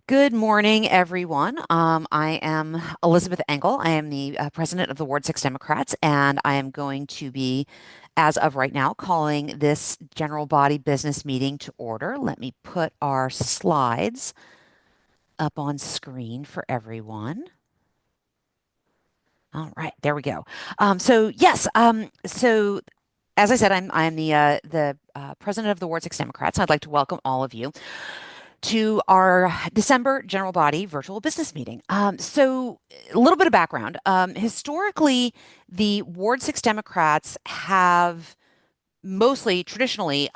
Good morning, everyone. I am Elizabeth Engel. I am the president of the Ward 6 Democrats, and I am going to be, as of right now, calling this general body business meeting to order. Let me put our slides up on screen for everyone. All right, there we go. So as I said, I'm the president of the Ward 6 Democrats. I'd like to welcome all of you to our December general body virtual business meeting. So, a little bit of background. Historically, the Ward 6 Democrats have mostly traditionally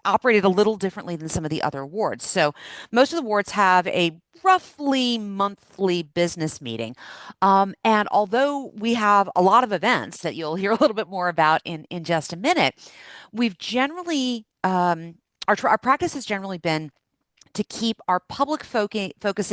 operated a little differently than some of the other wards. So, most of the wards have a roughly monthly business meeting. And although we have a lot of events that you'll hear a little bit more about in just a minute, we've generally, our practice has generally been to keep our public focused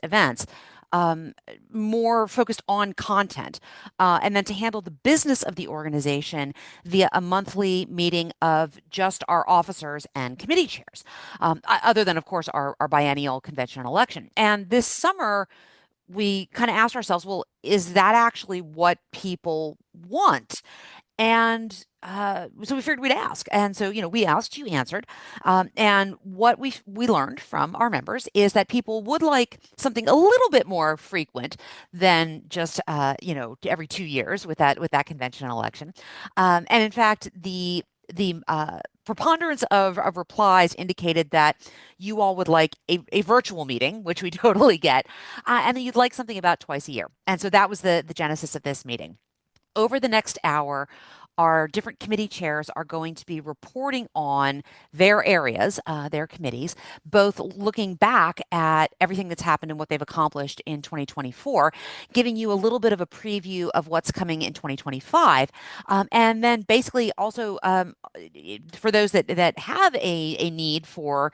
events um, more focused on content, and then to handle the business of the organization via a monthly meeting of just our officers and committee chairs, other than, of course, our biennial convention and election. And this summer, we kind of asked ourselves, well, is that actually what people want? And so we figured we'd ask. And so, we asked, you answered. And what we learned from our members is that people would like something a little bit more frequent than just, every 2 years with that convention and election. And in fact, the preponderance of replies indicated that you all would like a virtual meeting, which we totally get, and then you'd like something about twice a year. And so that was the genesis of this meeting. Over the next hour, our different committee chairs are going to be reporting on their areas, their committees, both looking back at everything that's happened and what they've accomplished in 2024, giving you a little bit of a preview of what's coming in 2025. And then basically also for those that have a need for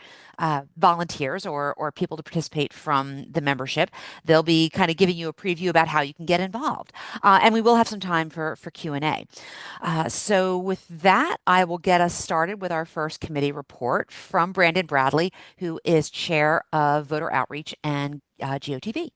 volunteers or people to participate from the membership, they'll be kind of giving you a preview about how you can get involved. And we will have some time for Q&A. So with that, I will get us started with our first committee report from Brandon Bradley, who is chair of Voter Outreach and GOTV.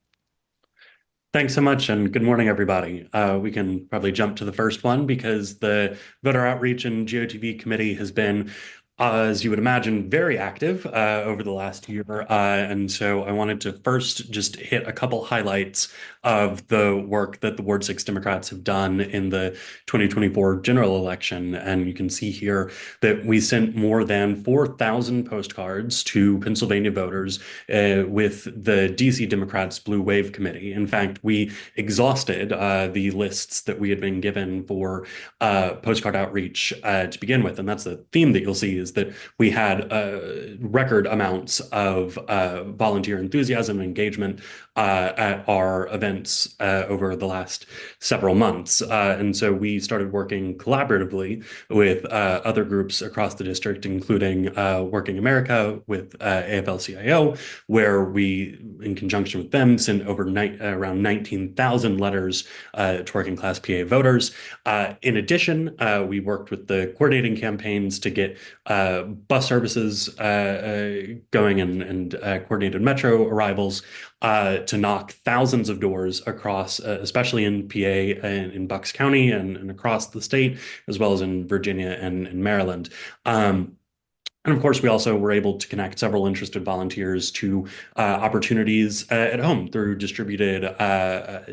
Thanks so much, and good morning, everybody. We can probably jump to the first one because the Voter Outreach and GOTV Committee has been, as you would imagine, very active over the last year. And so I wanted to first just hit a couple highlights of the work that the Ward 6 Democrats have done in the 2024 general election. And you can see here that we sent more than 4,000 postcards to Pennsylvania voters with the DC Democrats Blue Wave Committee. In fact, we exhausted the lists that we had been given for postcard outreach to begin with. And that's the theme that you'll see is that we had record amounts of volunteer enthusiasm and engagement at our events over the last several months. And so we started working collaboratively with other groups across the district, including Working America with AFL-CIO, where we, in conjunction with them, sent around 19,000 letters to working class PA voters. In addition, we worked with the coordinating campaigns to get bus services going and coordinated metro arrivals to knock thousands of doors across, especially in PA and in Bucks County and across the state, as well as in Virginia and Maryland. And of course, we also were able to connect several interested volunteers to opportunities at home through distributed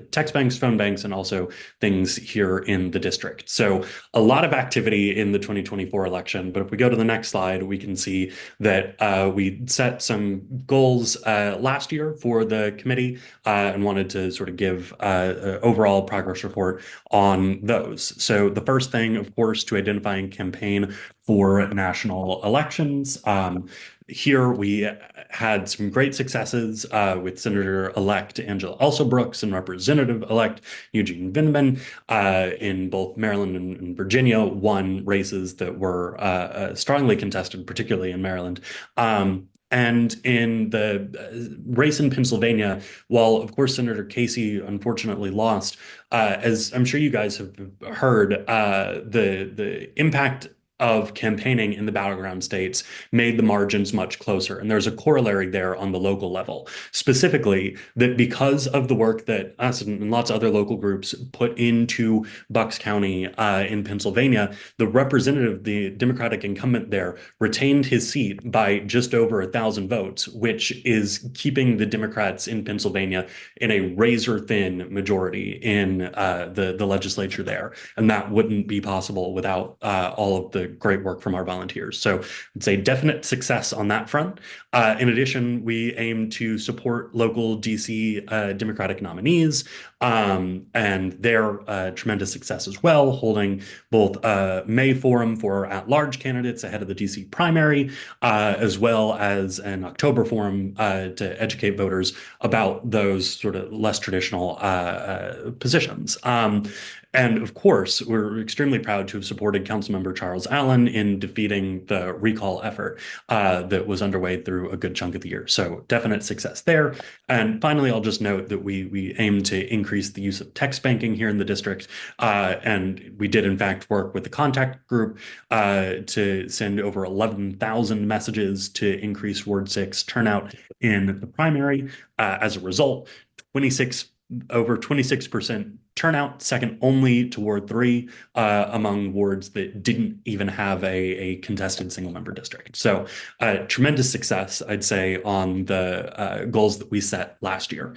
text banks, phone banks, and also things here in the district. So a lot of activity in the 2024 election. But if we go to the next slide, we can see that we set some goals last year for the committee and wanted to sort of give an overall progress report on those. So the first thing, of course, to identify and campaign for national elections. Here we had some great successes with Senator-elect Angela Alsobrooks and Representative-elect Eugene Vindman in both Maryland and Virginia, won races that were strongly contested, particularly in Maryland. And in the race in Pennsylvania, while of course Senator Casey unfortunately lost, as I'm sure you guys have heard, the impact of campaigning in the battleground states made the margins much closer. And there's a corollary there on the local level, specifically that because of the work that us and lots of other local groups put into Bucks County in Pennsylvania, the representative, the Democratic incumbent there, retained his seat by just over 1,000 votes, which is keeping the Democrats in Pennsylvania in a razor thin majority in the legislature there. And that wouldn't be possible without all of the great work from our volunteers. So it's a definite success on that front. In addition, we aim to support local DC Democratic nominees and their tremendous success as well, holding both a May forum for at-large candidates ahead of the DC primary, as well as an October forum to educate voters about those sort of less traditional positions. And of course, we're extremely proud to have supported Councilmember Charles Allen in defeating the recall effort that was underway through a good chunk of the year. So definite success there. And finally, I'll just note that we aim to increase the use of text banking here in the district. And we did, in fact, work with the contact group to send over 11,000 messages to increase Ward 6 turnout in the primary. As a result, 26% turnout, second only to Ward 3 among wards that didn't even have a contested single member district. So tremendous success, I'd say, on the goals that we set last year.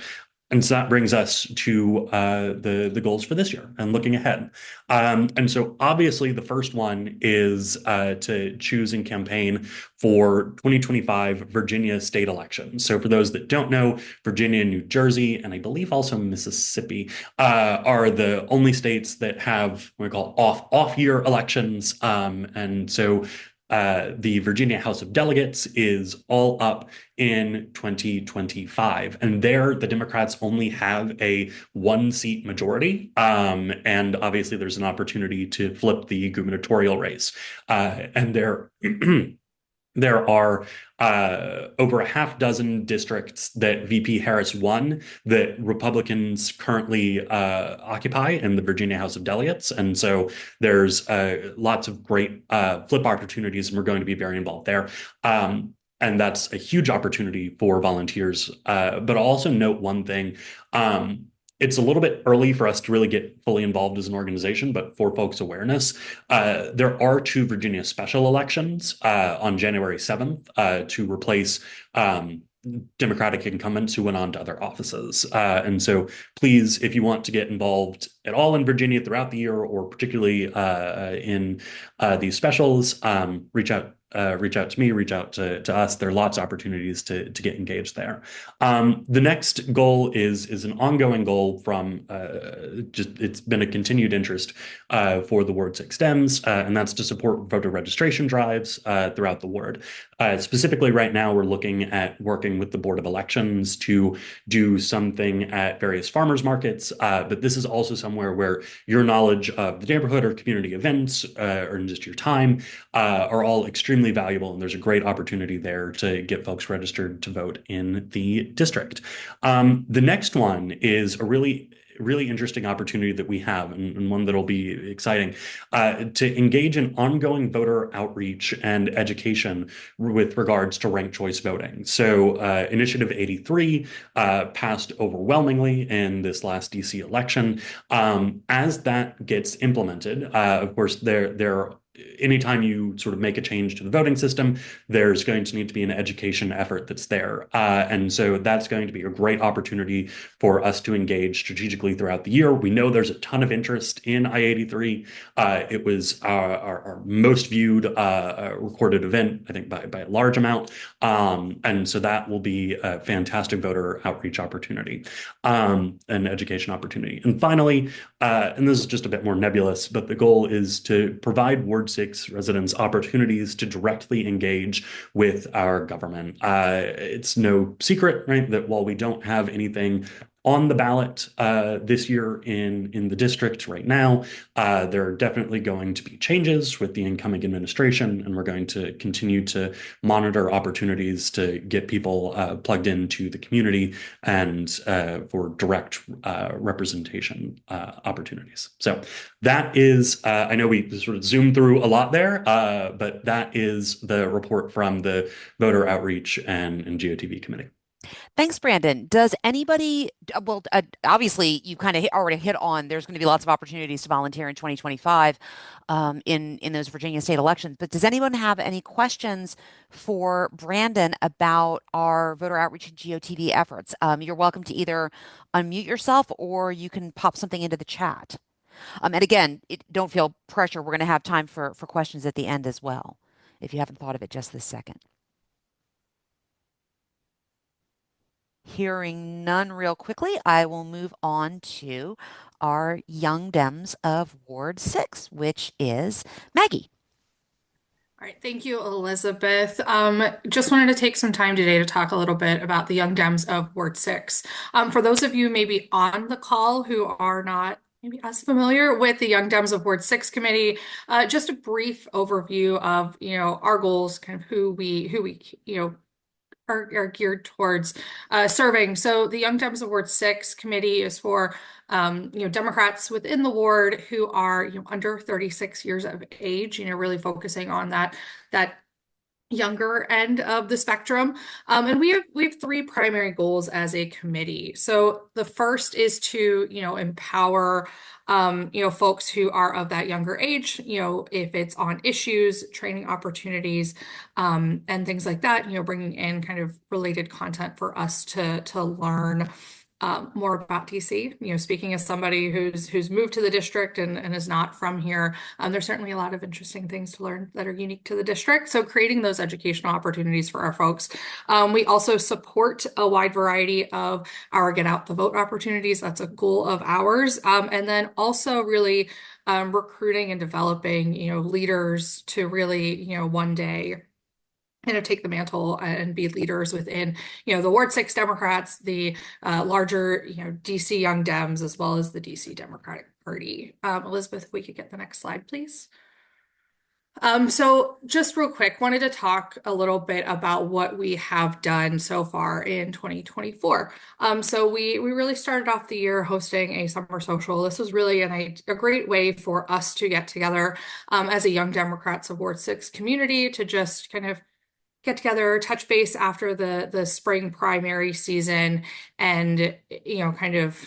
And so that brings us to the goals for this year and looking ahead. And so obviously the first one is to choose and campaign for 2025 Virginia state elections. So for those that don't know, Virginia and New Jersey, and I believe also Mississippi, are the only states that have what we call off year elections. And so the Virginia House of Delegates is all up in 2025. And there, the Democrats only have a one-seat majority. And obviously, there's an opportunity to flip the gubernatorial race. And there there are over a half dozen districts that VP Harris won that Republicans currently occupy in the Virginia House of Delegates. And so there's lots of great flip opportunities, and we're going to be very involved there. And that's a huge opportunity for volunteers. But I'll also note one thing. It's a little bit early for us to really get fully involved as an organization, but for folks' awareness, there are two Virginia special elections on January 7th to replace Democratic incumbents who went on to other offices. And so please, if you want to get involved at all in Virginia throughout the year, or particularly in these specials, reach out to me, reach out to us. There are lots of opportunities to get engaged there. The next goal is an ongoing goal from it's been a continued interest for the Ward 6 Dems, and that's to support voter registration drives throughout the ward. Specifically right now, we're looking at working with the Board of Elections to do something at various farmers markets, but this is also somewhere where your knowledge of the neighborhood or community events or just your time are all extremely valuable, and there's a great opportunity there to get folks registered to vote in the district. The next one is a really interesting opportunity that we have, and one that'll be exciting, to engage in ongoing voter outreach and education with regards to ranked choice voting. So Initiative 83 passed overwhelmingly in this last DC election. As that gets implemented, of course, anytime you sort of make a change to the voting system, there's going to need to be an education effort that's there. And so that's going to be a great opportunity for us to engage strategically throughout the year. We know there's a ton of interest in I-83. It was our most viewed recorded event, I think, by a large amount. And so that will be a fantastic voter outreach opportunity and education opportunity. And finally, and this is just a bit more nebulous, but the goal is to provide Ward 6 residents opportunities to directly engage with our government. It's no secret, right, that while we don't have anything on the ballot this year in the district right now. There are definitely going to be changes with the incoming administration, and we're going to continue to monitor opportunities to get people plugged into the community and for direct representation opportunities. So that is, I know we sort of zoomed through a lot there, but that is the report from the Voter Outreach and GOTV Committee. Thanks, Brandon. Does anybody, well, obviously you kind of already hit on there's going to be lots of opportunities to volunteer in 2025 in those Virginia state elections, but does anyone have any questions for Brandon about our voter outreach and GOTV efforts? You're welcome to either unmute yourself or you can pop something into the chat. And again, don't feel pressure. We're going to have time for questions at the end as well, if you haven't thought of it just this second. Hearing none real quickly, I will move on to our Young Dems of Ward 6, which is Maggie. All right, thank you, Elizabeth. Just wanted to take some time today to talk a little bit about the Young Dems of Ward 6. For those of you maybe on the call who are not maybe as familiar with the Young Dems of Ward 6 committee, just a brief overview of, our goals, kind of who we are geared towards serving. So the Young Dems of Ward 6 committee is for Democrats within the ward who are under 36 years of age, really focusing on that younger end of the spectrum. And we have three primary goals as a committee. So the first is to, empower folks who are of that younger age, if it's on issues, training opportunities, and things like that, bringing in kind of related content for us to learn more about DC. Speaking as somebody who's moved to the district and is not from here, there's certainly a lot of interesting things to learn that are unique to the district. So creating those educational opportunities for our folks. We also support a wide variety of our Get Out the Vote opportunities. That's a goal of ours. And then also really recruiting and developing, leaders to really, one day take the mantle and be leaders within, the Ward 6 Democrats, the larger, DC Young Dems, as well as the DC Democratic Party. Elizabeth, if we could get the next slide, please. So just real quick, wanted to talk a little bit about what we have done so far in 2024. So we really started off the year hosting a summer social. This was really a great way for us to get together as a Young Democrats of Ward 6 community to just kind of get together, touch base after the spring primary season, and kind of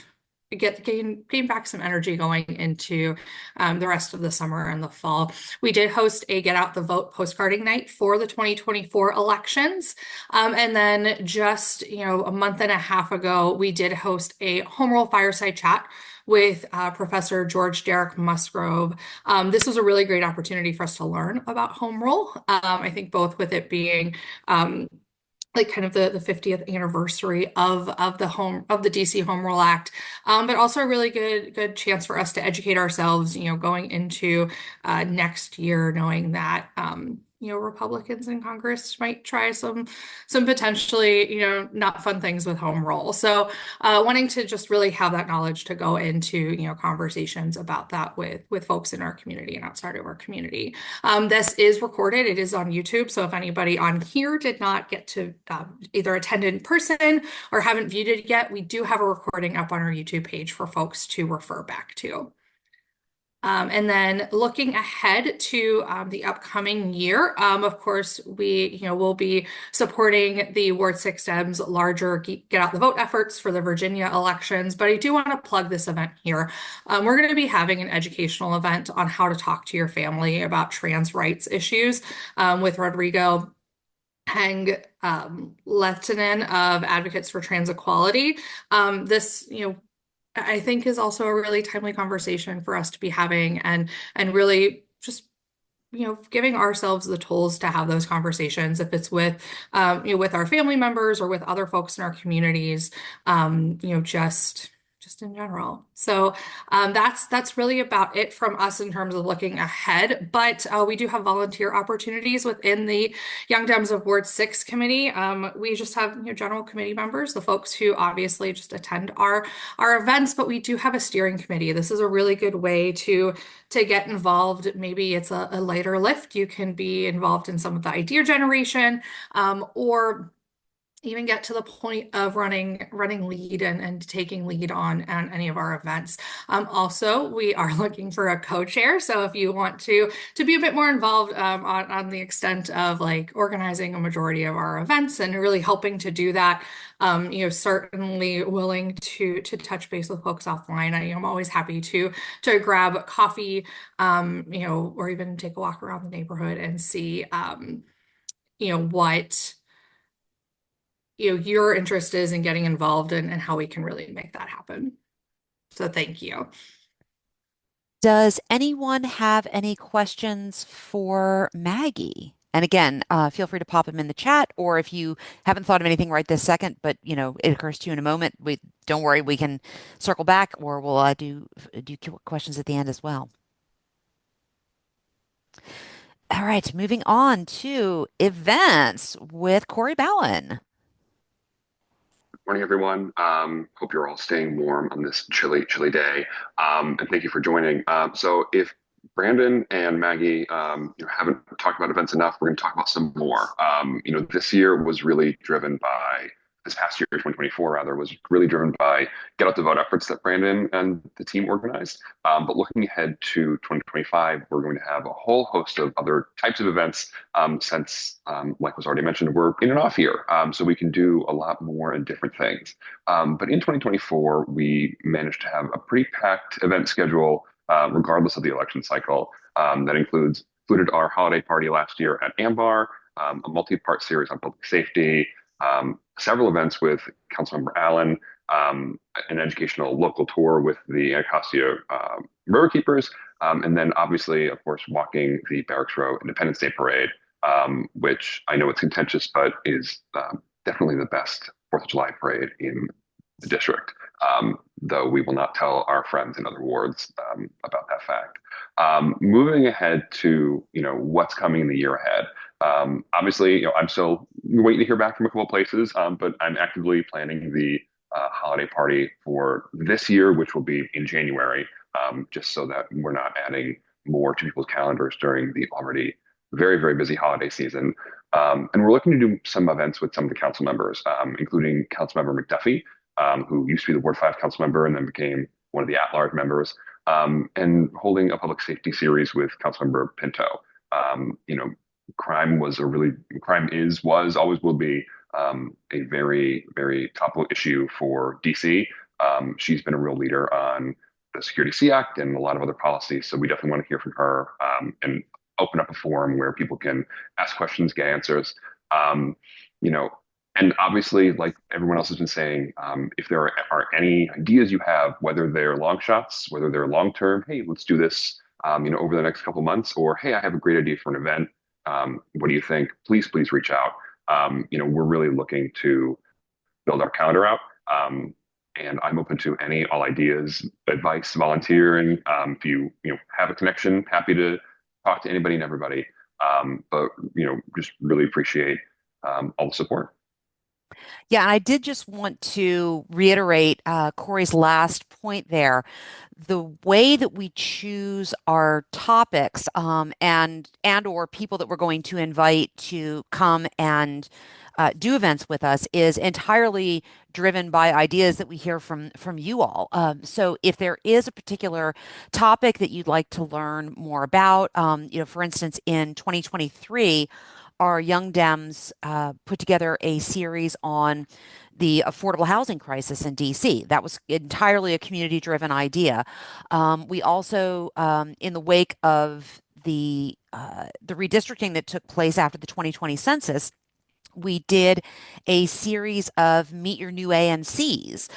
gain back some energy going into the rest of the summer and the fall. We did host a Get Out the Vote postcarding night for the 2024 elections. And then just, a month and a half ago, we did host a home rule fireside chat with Professor George Derek Musgrove. This was a really great opportunity for us to learn about home rule. I think both with it being like kind of the 50th anniversary of the DC Home Rule Act, but also a really good chance for us to educate ourselves, going into next year, knowing that Republicans in Congress might try some potentially, not fun things with home rule. So wanting to just really have that knowledge to go into, conversations about that with folks in our community and outside of our community. This is recorded. It is on YouTube. So if anybody on here did not get to either attend in person or haven't viewed it yet, we do have a recording up on our YouTube page for folks to refer back to. And then looking ahead to the upcoming year, of course, we will be supporting the Ward 6 Dems larger Get Out the Vote efforts for the Virginia elections. But I do want to plug this event here. We're going to be having an educational event on how to talk to your family about trans rights issues with Rodrigo Heng Lehtinen of Advocates for Trans Equality. This, I think is also a really timely conversation for us to be having and really just, giving ourselves the tools to have those conversations, if it's with, with our family members or with other folks in our communities, just just in general. So that's really about it from us in terms of looking ahead. But we do have volunteer opportunities within the Young Dems of Ward 6 committee. We just have general committee members, the folks who obviously just attend our events, but we do have a steering committee. This is a really good way to get involved. Maybe it's a lighter lift. You can be involved in some of the idea generation, or even get to the point of running lead and taking lead on any of our events. Also, we are looking for a co-chair. So if you want to be a bit more involved on the extent of like organizing a majority of our events and really helping to do that, certainly willing to touch base with folks offline. I'm always happy to grab coffee, or even take a walk around the neighborhood and see, what your interest is in getting involved in and how we can really make that happen. So thank you. Does anyone have any questions for Maggie? And again, feel free to pop them in the chat, or if you haven't thought of anything right this second, but it occurs to you in a moment, don't worry, we can circle back, or we'll do questions at the end as well. All right, moving on to events with Corey Bowen. Morning, everyone. Hope you're all staying warm on this chilly, chilly day. And thank you for joining. So if Brandon and Maggie haven't talked about events enough, we're going to talk about some more. This year was really driven by, this past year, 2024 rather, was really driven by get out the vote efforts that Brandon and the team organized. But looking ahead to 2025, we're going to have a whole host of other types of events since, like was already mentioned, we're in and off year. So we can do a lot more and different things. But in 2024, we managed to have a pretty packed event schedule, regardless of the election cycle. That included our holiday party last year at Ambar, a multi-part series on public safety, several events with Councilmember Allen, an educational local tour with the Anacostia River Keepers, and then obviously, of course, walking the Barracks Row Independence Day Parade, which I know it's contentious, but is definitely the best 4th of July parade in the district, though we will not tell our friends in other wards about that fact. Moving ahead to what's coming in the year ahead. Obviously, I'm still waiting to hear back from a couple of places, but I'm actively planning the holiday party for this year, which will be in January, just so that we're not adding more to people's calendars during the already very, very busy holiday season. And we're looking to do some events with some of the council members, including Councilmember McDuffie, who used to be the Ward 5 council member and then became one of the at-large members, and holding a public safety series with Councilmember Pinto. Crime was, always will be a very, very topical issue for DC. She's been a real leader on the Security C Act and a lot of other policies. So we definitely want to hear from her and open up a forum where people can ask questions, get answers. And obviously, like everyone else has been saying, if there are any ideas you have, whether they're long shots, whether they're long term, hey, let's do this, over the next couple months, or hey, I have a great idea for an event. What do you think? Please reach out. We're really looking to build our calendar out. And I'm open to all ideas, advice, volunteering. If you have a connection, happy to talk to anybody and everybody. But just really appreciate all the support. Yeah, and I did just want to reiterate Corey's last point there. The way that we choose our topics and or people that we're going to invite to come and do events with us is entirely driven by ideas that we hear from you all. So if there is a particular topic that you'd like to learn more about, for instance, in 2023, our Young Dems put together a series on the affordable housing crisis in DC. That was entirely a community-driven idea. We also, in the wake of the redistricting that took place after the 2020 census, we did a series of Meet Your New ANCs,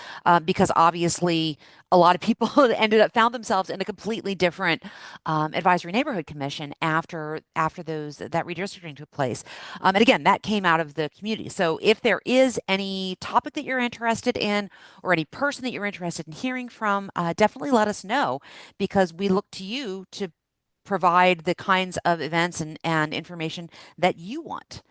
because obviously a lot of people found themselves in a completely different advisory neighborhood commission after that redistricting took place. And again, that came out of the community. So if there is any topic that you're interested in or any person that you're interested in hearing from, definitely let us know, because we look to you to provide the kinds of events and information that you want.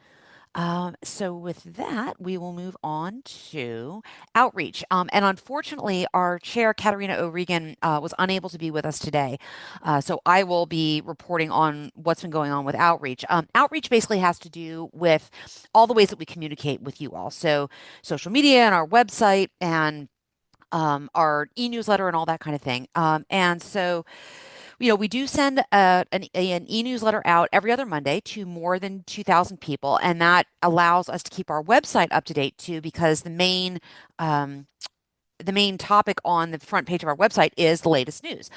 So with that, we will move on to outreach. And unfortunately, our chair, Katerina O'Regan, was unable to be with us today. So I will be reporting on what's been going on with outreach. Outreach basically has to do with all the ways that we communicate with you all. So social media and our website and our e-newsletter and all that kind of thing. And so we do send an e-newsletter out every other Monday to more than 2,000 people, and that allows us to keep our website up to date too, because the main topic on the front page of our website is the latest news.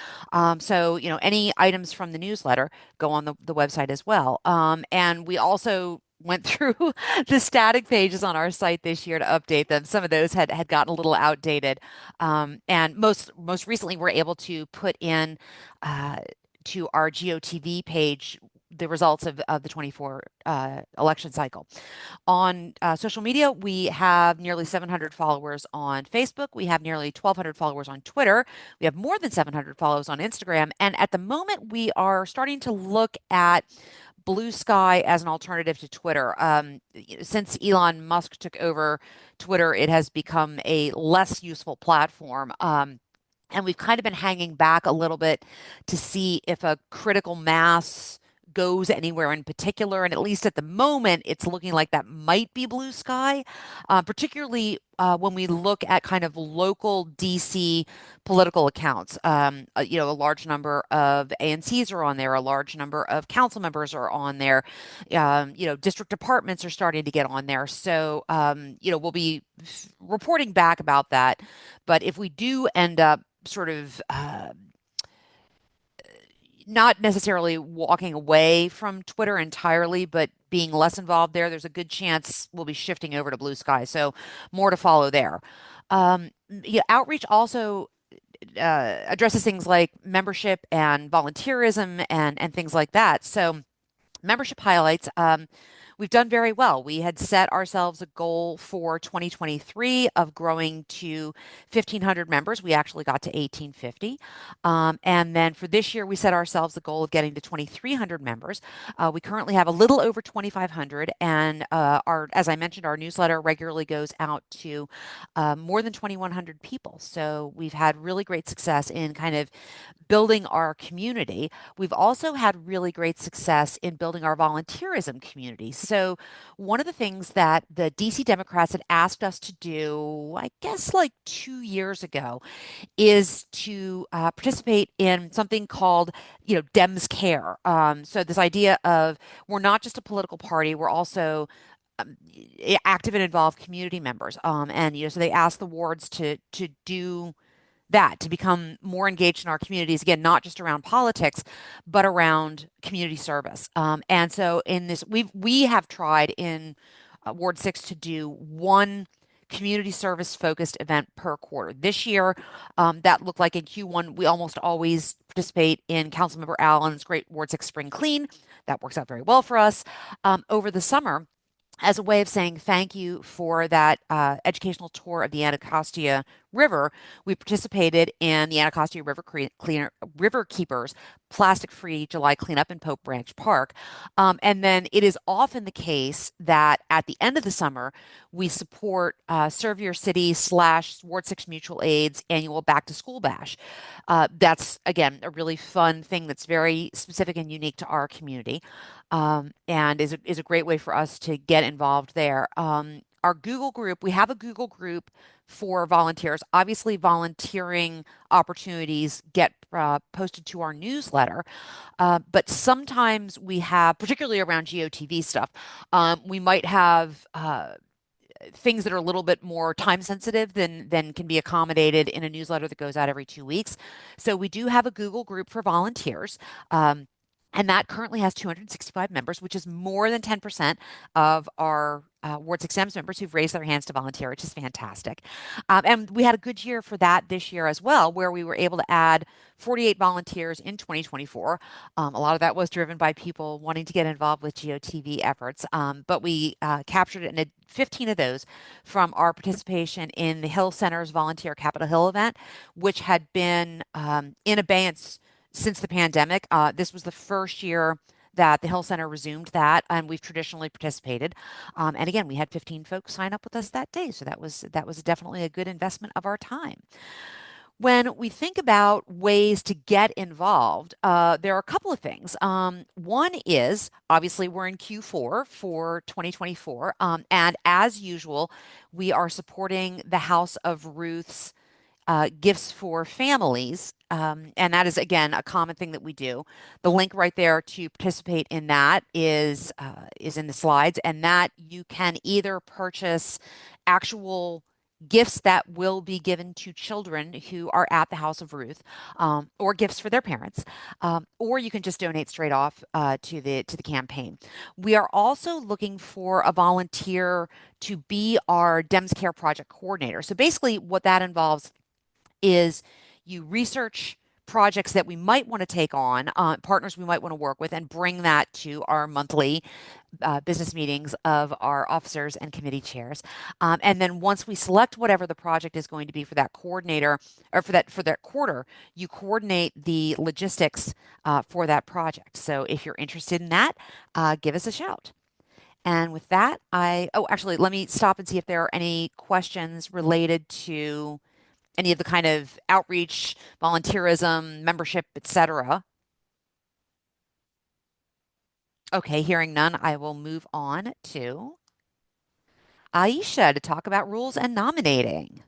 So, any items from the newsletter go on the website as well. And we also went through the static pages on our site this year to update them. Some of those had gotten a little outdated. And most recently, we're able to put in to our GOTV page the results of the 24 election cycle. On social media, we have nearly 700 followers on Facebook. We have nearly 1,200 followers on Twitter. We have more than 700 followers on Instagram. And at the moment, we are starting to look at Blue Sky as an alternative to Twitter. Since Elon Musk took over Twitter, it has become a less useful platform. And we've kind of been hanging back a little bit to see if a critical mass goes anywhere in particular. And at least at the moment, it's looking like that might be Blue Sky, particularly when we look at kind of local DC political accounts. A large number of ANCs are on there, a large number of council members are on there. District departments are starting to get on there. So, we'll be reporting back about that. But if we do end up sort of not necessarily walking away from Twitter entirely, but being less involved there's a good chance we'll be shifting over to Blue Sky. So more to follow there. Outreach also addresses things like membership and volunteerism and things like that. So membership highlights. We've done very well. We had set ourselves a goal for 2023 of growing to 1,500 members. We actually got to 1,850. And then for this year, we set ourselves a goal of getting to 2,300 members. We currently have a little over 2,500. And as I mentioned, our newsletter regularly goes out to more than 2,100 people. So we've had really great success in kind of building our community. We've also had really great success in building our volunteerism community. So one of the things that the DC Democrats had asked us to do, I guess like 2 years ago, is to participate in something called, Dems Care. So this idea of we're not just a political party, we're also active and involved community members. So they asked the wards to do that, to become more engaged in our communities, again, not just around politics, but around community service. And so in this, we have tried in Ward 6 to do one community service focused event per quarter. This year, that looked like in Q1, we almost always participate in Councilmember Allen's Great Ward 6 Spring Clean. That works out very well for us. Over the summer, as a way of saying thank you for that educational tour of the Anacostia River, we participated in the Anacostia River Keepers plastic-free July cleanup in Pope Branch Park. And then it is often the case that at the end of the summer, we support Serve Your City / Ward 6 Mutual Aid's annual Back to School Bash. That's, again, a really fun thing that's very specific and unique to our community, and is a great way for us to get involved there. Our Google group, we have a Google group for volunteers. Obviously, volunteering opportunities get posted to our newsletter, but sometimes we have, particularly around GOTV stuff, we might have things that are a little bit more time sensitive than can be accommodated in a newsletter that goes out every 2 weeks. So we do have a Google group for volunteers. And that currently has 265 members, which is more than 10% of our Ward 6 Dems members who've raised their hands to volunteer, which is fantastic. And we had a good year for that this year as well, where we were able to add 48 volunteers in 2024. A lot of that was driven by people wanting to get involved with GOTV efforts, but we captured it in 15 of those from our participation in the Hill Center's Volunteer Capitol Hill event, which had been in abeyance since the pandemic. This was the first year that the Hill Center resumed that, and we've traditionally participated. And again, we had 15 folks sign up with us that day, so that was definitely a good investment of our time. When we think about ways to get involved, there are a couple of things. One is obviously we're in Q4 for 2024, and as usual, we are supporting the House of Ruth's gifts for families. And that is, again, a common thing that we do. The link right there to participate in that is in the slides, and that you can either purchase actual gifts that will be given to children who are at the House of Ruth, or gifts for their parents, or you can just donate straight off to the campaign. We are also looking for a volunteer to be our Dems Care Project coordinator. So basically, what that involves is you research projects that we might want to take on, partners we might want to work with, and bring that to our monthly business meetings of our officers and committee chairs. And then once we select whatever the project is going to be for that coordinator or for that quarter, you coordinate the logistics for that project. So if you're interested in that, give us a shout. And with that, actually, let me stop and see if there are any questions related to any of the kind of outreach, volunteerism, membership, etc. Okay, hearing none, I will move on to Aisha to talk about rules and nominating.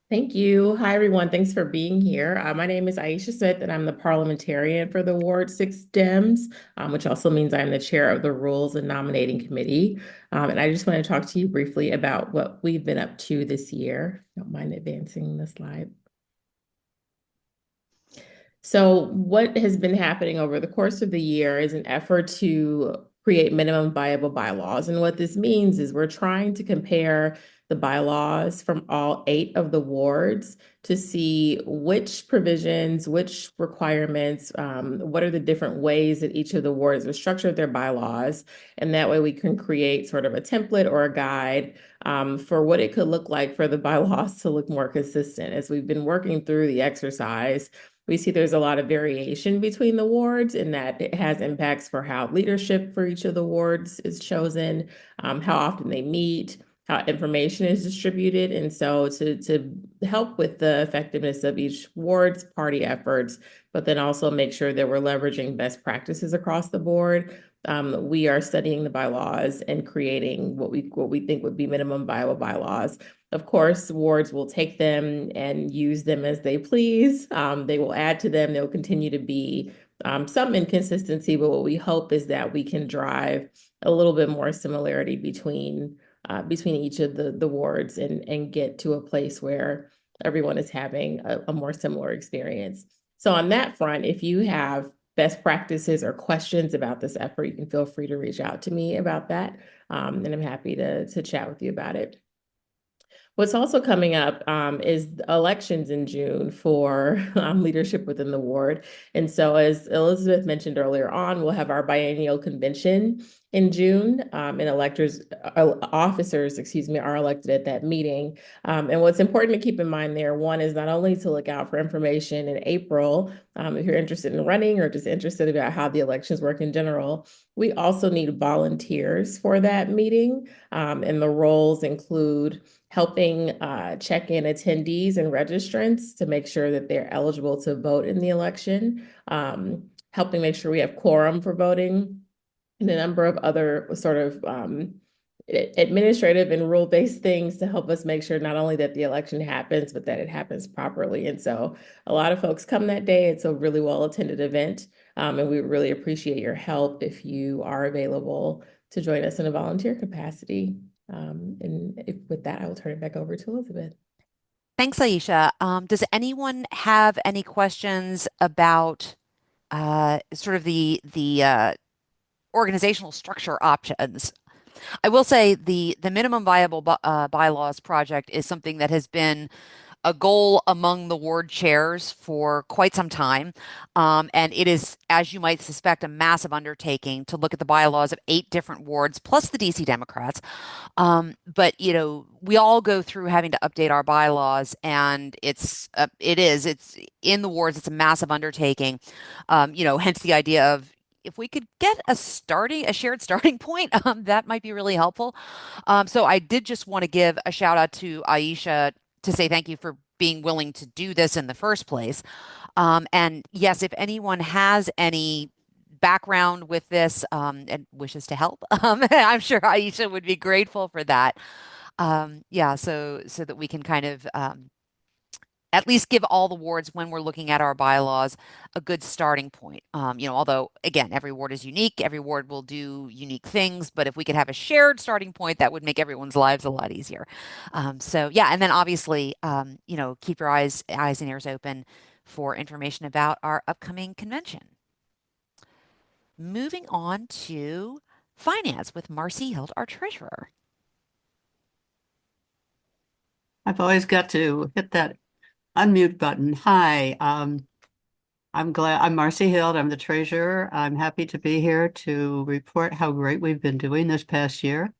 Thank you. Hi, everyone. Thanks for being here. My name is Aisha Smith, and I'm the parliamentarian for the Ward 6 Dems, which also means I'm the chair of the Rules and Nominating Committee. And I just want to talk to you briefly about what we've been up to this year. Don't mind advancing the slide. So what has been happening over the course of the year is an effort to create minimum viable bylaws. And what this means is we're trying to compare the bylaws from all 8 of the wards to see which provisions, which requirements, what are the different ways that each of the wards have structured their bylaws. And that way we can create sort of a template or a guide for what it could look like for the bylaws to look more consistent. As we've been working through the exercise, we see there's a lot of variation between the wards in that it has impacts for how leadership for each of the wards is chosen, how often they meet, how information is distributed. And so to help with the effectiveness of each ward's party efforts, but then also make sure that we're leveraging best practices across the board, we are studying the bylaws and creating what we think would be minimum viable bylaws. Of course, wards will take them and use them as they please. They will add to them. There will continue to be some inconsistency, but what we hope is that we can drive a little bit more similarity between each of the wards and get to a place where everyone is having a more similar experience. So on that front, if you have best practices or questions about this effort, you can feel free to reach out to me about that. And I'm happy to chat with you about it. What's also coming up is elections in June for leadership within the ward. And so as Elizabeth mentioned earlier on, we'll have our biennial convention in June, and officers are elected at that meeting. And what's important to keep in mind there, one is not only to look out for information in April, if you're interested in running or just interested about how the elections work in general, we also need volunteers for that meeting. And the roles include helping check in attendees and registrants to make sure that they're eligible to vote in the election, helping make sure we have quorum for voting, and a number of other sort of administrative and rule-based things to help us make sure not only that the election happens, but that it happens properly. And so a lot of folks come that day. It's a really well-attended event, and we really appreciate your help if you are available to join us in a volunteer capacity. With that, I will turn it back over to Elizabeth. Thanks, Aisha. Does anyone have any questions about sort of the organizational structure options? I will say the minimum viable bylaws project is something that has been a goal among the ward chairs for quite some time. And it is, as you might suspect, a massive undertaking to look at the bylaws of 8 different wards plus the DC Democrats. But we all go through having to update our bylaws, and it's in the wards, it's a massive undertaking. Hence the idea of if we could get a shared starting point, that might be really helpful. So I did just want to give a shout out to Aisha to say thank you for being willing to do this in the first place. And yes, if anyone has any background with this and wishes to help, I'm sure Aisha would be grateful for that. Yeah, so that we can kind of at least give all the wards when we're looking at our bylaws a good starting point. Although again, every ward is unique, every ward will do unique things, but if we could have a shared starting point, that would make everyone's lives a lot easier. So yeah, and then obviously, keep your eyes and ears open for information about our upcoming convention. Moving on to finance with Marci Hilt, our treasurer. I've always got to hit that unmute button. Hi, I'm Marci Hilt. I'm the treasurer. I'm happy to be here to report how great we've been doing this past year.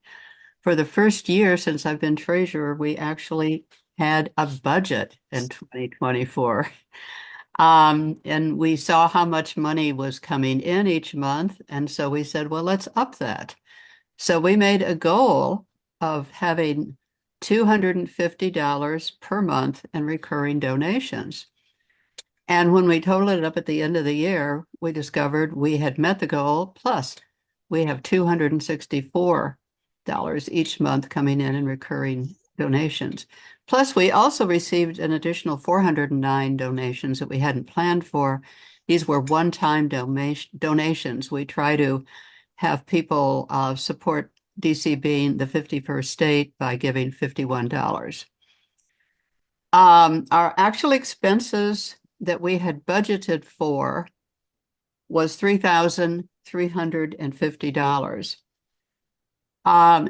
For the first year since I've been treasurer, we actually had a budget in 2024. And we saw how much money was coming in each month. And so we said, well, let's up that. So we made a goal of having $250 per month in recurring donations. And when we totaled it up at the end of the year, we discovered we had met the goal, plus we have $264 each month coming in recurring donations. Plus, we also received an additional 409 donations that we hadn't planned for. These were one-time donations. We try to have people support DC being the 51st state by giving $51. Our actual expenses that we had budgeted for was $3,350.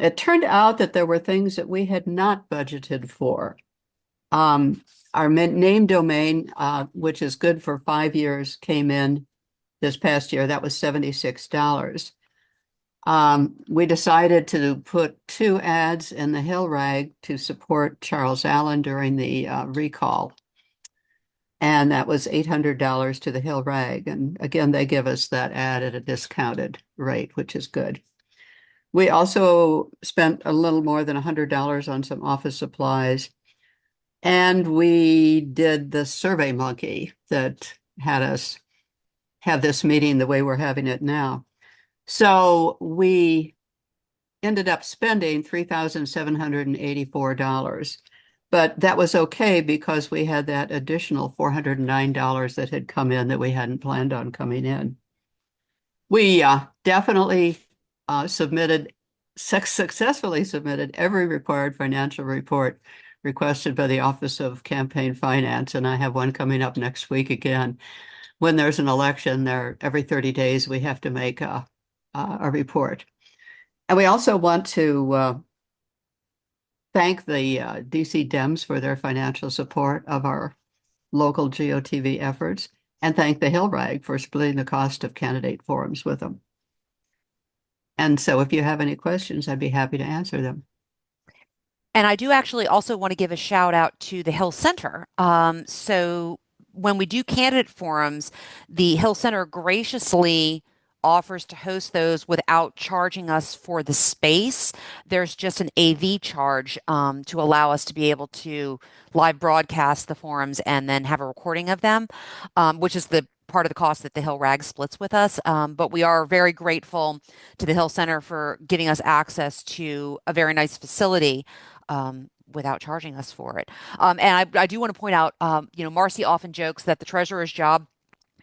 It turned out that there were things that we had not budgeted for. Our name domain, which is good for 5 years, came in this past year. That was $76. We decided to put 2 ads in the Hill Rag to support Charles Allen during the recall. And that was $800 to the Hill Rag. And again, they give us that ad at a discounted rate, which is good. We also spent a little more than $100 on some office supplies. And we did the Survey Monkey that had us have this meeting the way we're having it now. So we ended up spending $3,784. But that was okay because we had that additional $409 that had come in that we hadn't planned on coming in. We definitely successfully submitted every required financial report requested by the Office of Campaign Finance, and I have one coming up next week again. When there's an election, every 30 days we have to make a report. And we also want to thank the DC Dems for their financial support of our local GOTV efforts, and thank the Hill Rag for splitting the cost of candidate forums with them. And so if you have any questions, I'd be happy to answer them. And I do actually also want to give a shout out to the Hill Center. So when we do candidate forums, the Hill Center graciously offers to host those without charging us for the space. There's just an AV charge to allow us to be able to live broadcast the forums and then have a recording of them, which is the part of the cost that the Hill Rag splits with us. But we are very grateful to the Hill Center for giving us access to a very nice facility without charging us for it. And I do want to point out, Marci often jokes that the treasurer's job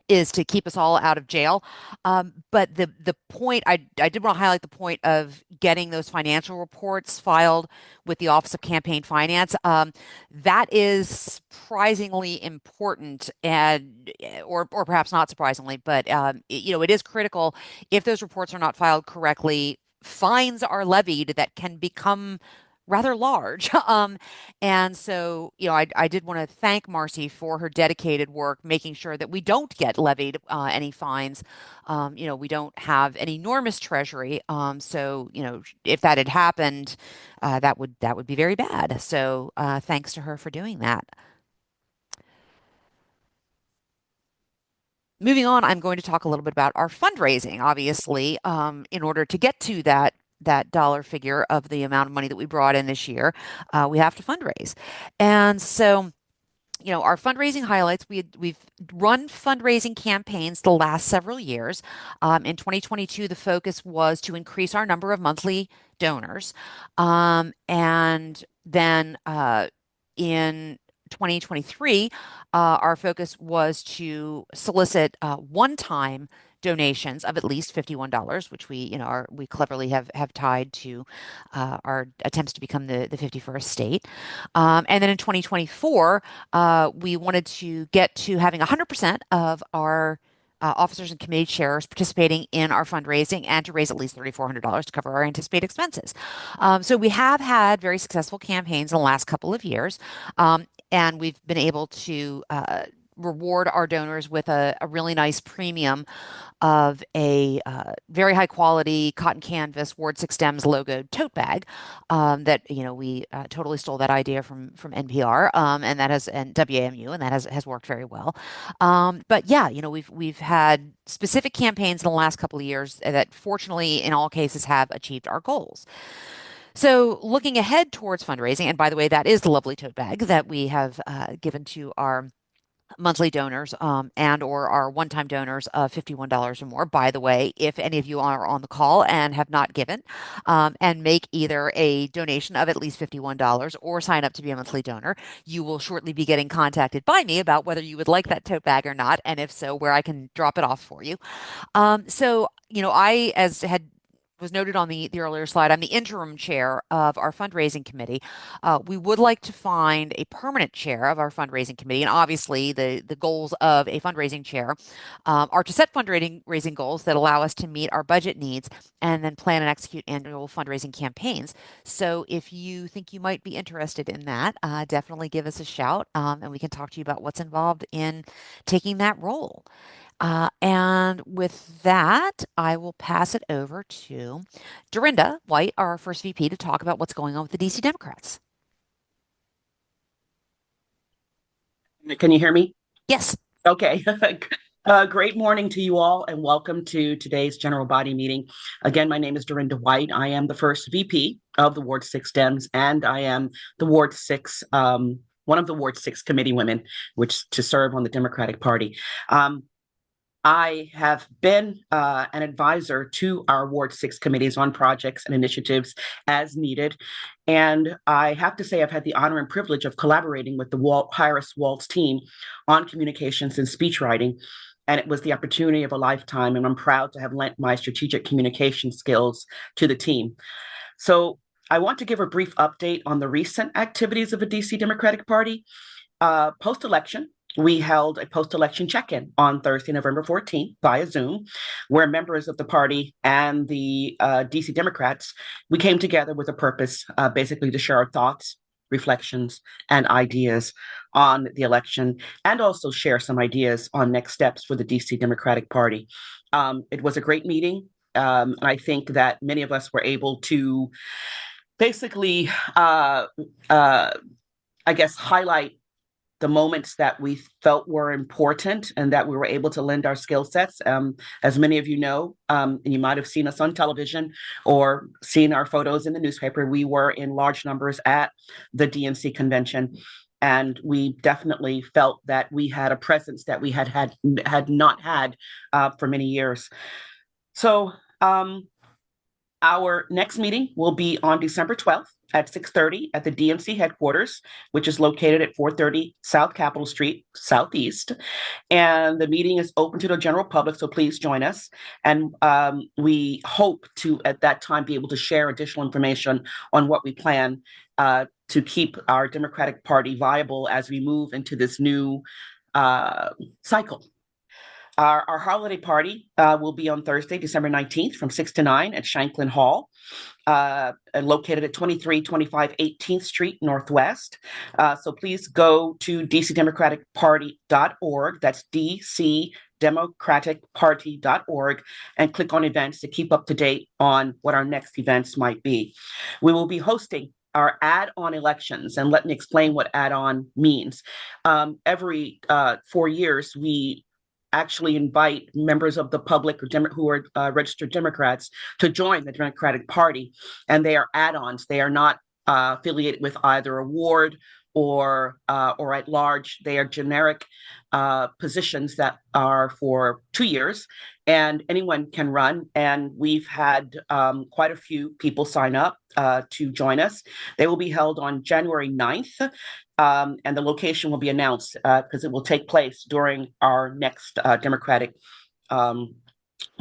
is to keep us all out of jail. But the point, I did want to highlight the point of getting those financial reports filed with the Office of Campaign Finance. That is surprisingly important, and or perhaps not surprisingly, but it is critical. If those reports are not filed correctly, fines are levied that can become rather large. And so, I did want to thank Marci for her dedicated work, making sure that we don't get levied any fines. We don't have an enormous treasury. So, if that had happened, that would be very bad. So, thanks to her for doing that. Moving on, I'm going to talk a little bit about our fundraising. Obviously, in order to get to that dollar figure of the amount of money that we brought in this year, we have to fundraise. And so, our fundraising highlights, we've run fundraising campaigns the last several years. In 2022, the focus was to increase our number of monthly donors. And then in 2023, our focus was to solicit one-time donations of at least $51, which we cleverly have tied to our attempts to become the 51st state. And then in 2024, we wanted to get to having 100% of our officers and committee chairs participating in our fundraising and to raise at least $3,400 to cover our anticipated expenses. So we have had very successful campaigns in the last couple of years, and we've been able to reward our donors with a really nice premium of a very high quality cotton canvas Ward 6 Dems logoed tote bag that we totally stole that idea from NPR and WAMU, and that has worked very well. But yeah, we've had specific campaigns in the last couple of years that fortunately in all cases have achieved our goals. So looking ahead towards fundraising, and by the way, that is the lovely tote bag that we have given to our monthly donors and or our one-time donors of $51 or more. By the way, if any of you are on the call and have not given and make either a donation of at least $51 or sign up to be a monthly donor, you will shortly be getting contacted by me about whether you would like that tote bag or not, and if so, where I can drop it off for you. So, I, as had was noted on the earlier slide, I'm the interim chair of our fundraising committee. We would like to find a permanent chair of our fundraising committee. And obviously, the goals of a fundraising chair are to set fundraising goals that allow us to meet our budget needs and then plan and execute annual fundraising campaigns. So if you think you might be interested in that, definitely give us a shout and we can talk to you about what's involved in taking that role. And with that, I will pass it over to Dorinda White, our first VP, to talk about what's going on with the DC Democrats. Can you hear me? Yes. Okay. Great morning to you all, and welcome to today's general body meeting. Again, my name is Dorinda White. I am the first VP of the Ward 6 Dems, and I am the Ward 6, one of the Ward 6 committee women, which to serve on the Democratic Party. I have been an advisor to our Ward 6 committees on projects and initiatives as needed. And I have to say, I've had the honor and privilege of collaborating with the Hyris Waltz team on communications and speech writing. And it was the opportunity of a lifetime. And I'm proud to have lent my strategic communication skills to the team. So I want to give a brief update on the recent activities of the DC Democratic Party. Post-election, we held a post-election check-in on Thursday, November 14th via Zoom, where members of the party and the DC Democrats, we came together with a purpose, basically to share our thoughts, reflections, and ideas on the election, and also share some ideas on next steps for the DC Democratic Party. It was a great meeting. I think that many of us were able to basically, I guess, highlight the moments that we felt were important and that we were able to lend our skill sets. As many of you know, and you might have seen us on television or seen our photos in the newspaper, we were in large numbers at the DNC convention. And we definitely felt that we had a presence that we had not had for many years. So our next meeting will be on December 12th at 6:30 at the DNC headquarters, which is located at 430 South Capitol Street, Southeast. And the meeting is open to the general public, so please join us. And we hope to, at that time, be able to share additional information on what we plan to keep our Democratic Party viable as we move into this new cycle. Our holiday party will be on Thursday, December 19th from 6 to 9 at Shanklin Hall. located at 2325 18th Street Northwest. So please go to dcdemocraticparty.org. That's dcdemocraticparty.org, and click on events to keep up to date on what our next events might be. We will be hosting our add-on elections, and let me explain what add-on means. Every 4 years, we actually invite members of the public or who are registered Democrats to join the Democratic Party, and they are add-ons. They are not affiliated with either a ward or at large. They are generic positions that are for 2 years, and anyone can run. And we've had quite a few people sign up to join us. They will be held on January 9th. And the location will be announced because it will take place during our next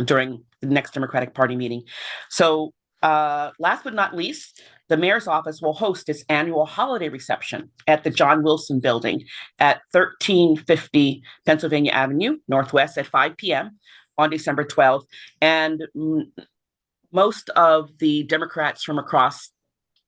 during the next Democratic Party meeting. So last but not least, the mayor's office will host its annual holiday reception at the John Wilson Building at 1350 Pennsylvania Avenue Northwest at 5 p.m. on December 12th. And most of the Democrats from across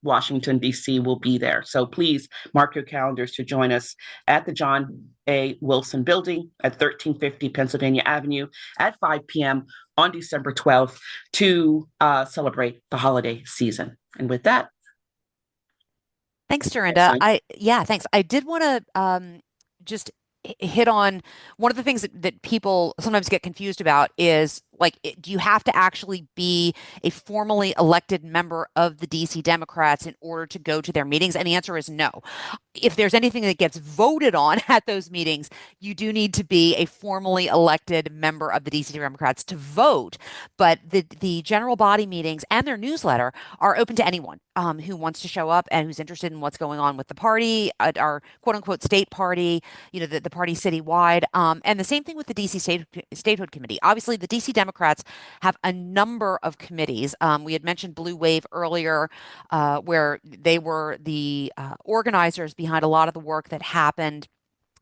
Washington, D.C. will be there. So please mark your calendars to join us at the John A. Wilson Building at 1350 Pennsylvania Avenue at 5 p.m. on December 12th to celebrate the holiday season. And with that. Thanks, Dorinda. Thanks. I did want to just hit on one of the things that people sometimes get confused about is, like, do you have to actually be a formally elected member of the DC Democrats in order to go to their meetings? And the answer is no. If there's anything that gets voted on at those meetings, you do need to be a formally elected member of the DC Democrats to vote. But the general body meetings and their newsletter are open to anyone who wants to show up and who's interested in what's going on with the party, our quote unquote state party, the party citywide. And the same thing with the DC Statehood Committee. Obviously, the DC Democrats have a number of committees. We had mentioned Blue Wave earlier, where they were the organizers behind a lot of the work that happened,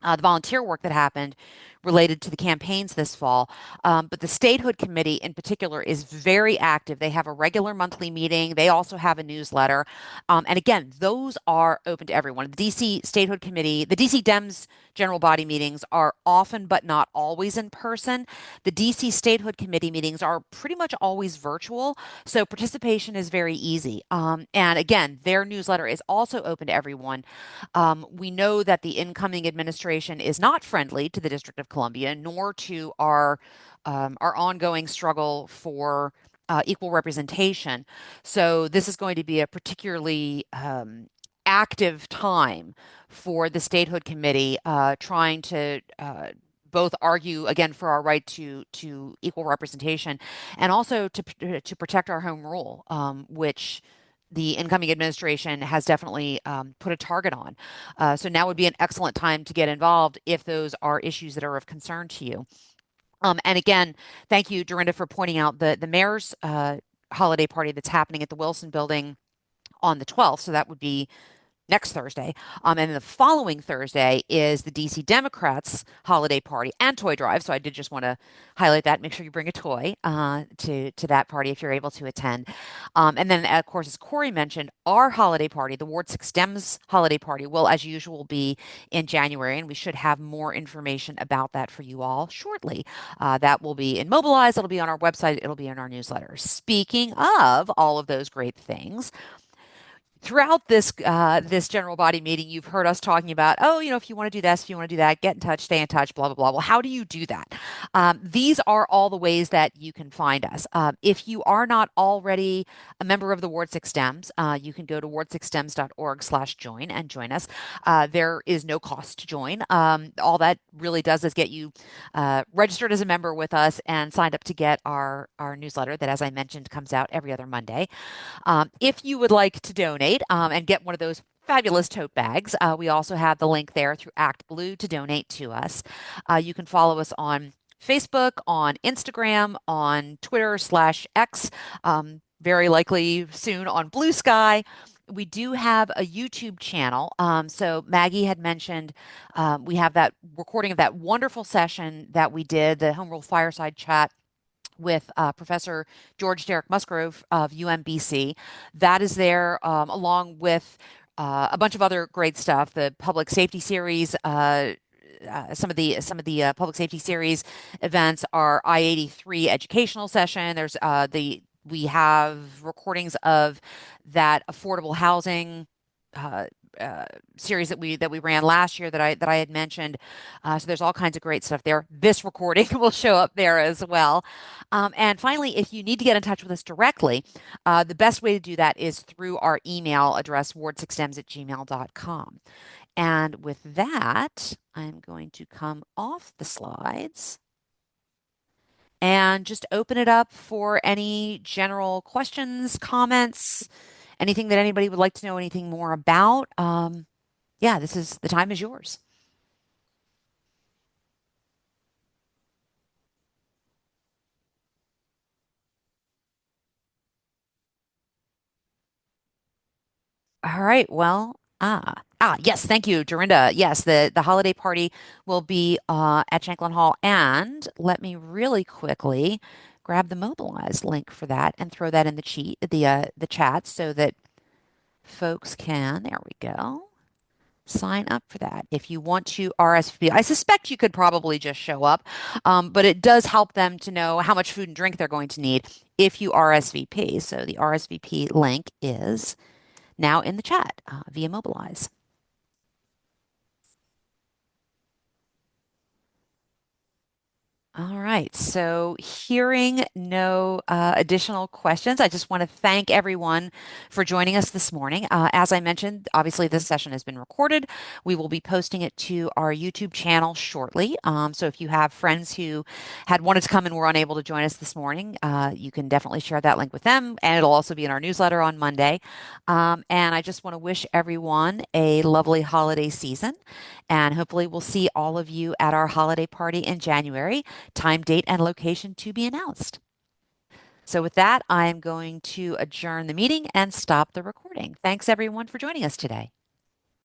the volunteer work that happened related to the campaigns this fall. But the Statehood Committee in particular is very active. They have a regular monthly meeting. They also have a newsletter. And again, those are open to everyone. The DC Statehood Committee, the DC Dems general body meetings are often but not always in person. The DC Statehood Committee meetings are pretty much always virtual, so participation is very easy. And again, their newsletter is also open to everyone. We know that the incoming administration is not friendly to the District of Columbia, nor to our ongoing struggle for equal representation. So this is going to be a particularly active time for the Statehood Committee, trying to both argue again for our right to equal representation, and also to protect our home rule, which the incoming administration has definitely put a target on. So now would be an excellent time to get involved if those are issues that are of concern to you. And again, thank you, Dorinda, for pointing out the mayor's holiday party that's happening at the Wilson Building on the 12th. So that would be next Thursday. And the following Thursday is the DC Democrats holiday party and toy drive. So I did just want to highlight that. Make sure you bring a toy to that party if you're able to attend. And then, of course, as Corey mentioned, our holiday party, the Ward 6 Dems holiday party, will, as usual, be in January. And we should have more information about that for you all shortly. That will be in Mobilize. It'll be on our website. It'll be in our newsletter. Speaking of all of those great things, throughout this general body meeting, you've heard us talking about, if you want to do this, if you want to do that, get in touch, stay in touch, blah, blah, blah. Well, how do you do that? These are all the ways that you can find us. If you are not already a member of the Ward 6 Dems, you can go to ward6dems.org/join and join us. There is no cost to join. All that really does is get you registered as a member with us and signed up to get our newsletter that, as I mentioned, comes out every other Monday. If you would like to donate and get one of those fabulous tote bags, we also have the link there through Act Blue to donate to us. You can follow us on Facebook, on Instagram, on Twitter/X, very likely soon on Blue Sky. We do have a YouTube channel. So Maggie had mentioned we have that recording of that wonderful session that we did, the Home Rule Fireside Chat with Professor George Derek Musgrove of UMBC. That is there, along with a bunch of other great stuff. The public safety series, some of the public safety series events are I-83 educational session. There's the we have recordings of that affordable housing uh, series that we ran last year that I had mentioned. So there's all kinds of great stuff there. This recording will show up there as well. And finally, if you need to get in touch with us directly, the best way to do that is through our email address, ward6dems@gmail.com. And with that, I'm going to come off the slides and just open it up for any general questions, comments, anything that anybody would like to know anything more about. Yeah, the time is yours. All right. Well, yes, thank you, Dorinda. Yes, the holiday party will be at Shanklin Hall, and let me really quickly grab the Mobilize link for that and throw that in the chat so that folks can, there we go, sign up for that. If you want to RSVP, I suspect you could probably just show up, but it does help them to know how much food and drink they're going to need if you RSVP. So the RSVP link is now in the chat via Mobilize. All right. So, hearing no additional questions, I just want to thank everyone for joining us this morning. As I mentioned, obviously, this session has been recorded. We will be posting it to our YouTube channel shortly. So, if you have friends who had wanted to come and were unable to join us this morning, you can definitely share that link with them. And it'll also be in our newsletter on Monday. And I just want to wish everyone a lovely holiday season. And hopefully, we'll see all of you at our holiday party in January. Time, date, and location to be announced. So with that, I am going to adjourn the meeting and stop the recording. Thanks everyone for joining us today.